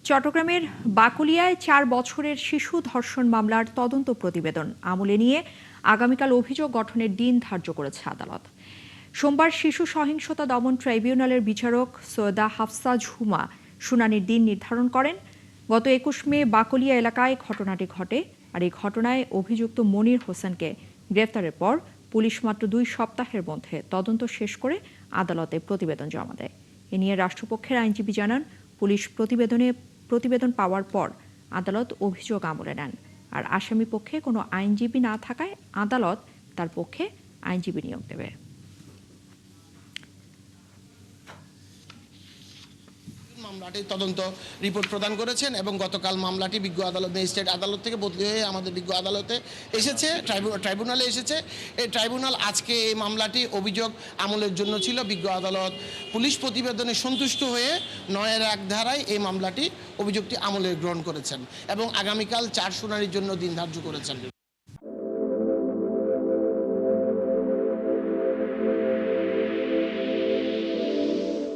চট্টগ্রামের বাকলিয়ায় ৪ বছরের শিশু ধর্ষণ মামলার তদন্ত প্রতিবেদন আমলে নিয়ে আগামীকাল অভিযোগ গঠনের দিন ধার্য করেছে আদালত। সোমবার শিশু সহিংসতা দমন ট্রাইব্যুনালের বিচারক সৈয়দা হাফসা ঝুমা শুনানির দিন নির্ধারণ করেন। গত ২১ মে বাকলিয়া এলাকায় ঘটনাটি ঘটে। আর এই ঘটনায় অভিযুক্ত মনির হোসেনকে গ্রেফতারের পর পুলিশ মাত্র ২ সপ্তাহের মধ্যে তদন্ত শেষ করে আদালতে প্রতিবেদন জমা দেয়। এ নিয়ে রাষ্ট্রপক্ষের আইনজীবী জানান, পুলিশ প্রতিবেদন পাওয়ার পর আদালত অভিযোগ আমলে নেন। আর আসামি পক্ষে কোনো আইনজীবী না থাকায় আদালত তার পক্ষে আইনজীবী নিয়োগ দেবে। মামলাটির তদন্ত রিপোর্ট প্রদান করেছেন এবং গতকাল মামলাটি বিজ্ঞ আদালত ম্যাজিস্ট্রেট আদালত থেকে বদলি হয়ে আমাদের বিজ্ঞ আদালতে এসেছে, ট্রাইব্যুনালে এসেছে। এই ট্রাইব্যুনাল আজকে এই মামলাটি অভিযোগ আমলের জন্য ছিল। বিজ্ঞ আদালত পুলিশ প্রতিবেদনে সন্তুষ্ট হয়ে ৯-১ ধারায় এই মামলাটি অভিযোগটি আমলে গ্রহণ করেছেন এবং আগামীকাল ৪ শুনানির জন্য দিন ধার্য করেছেন।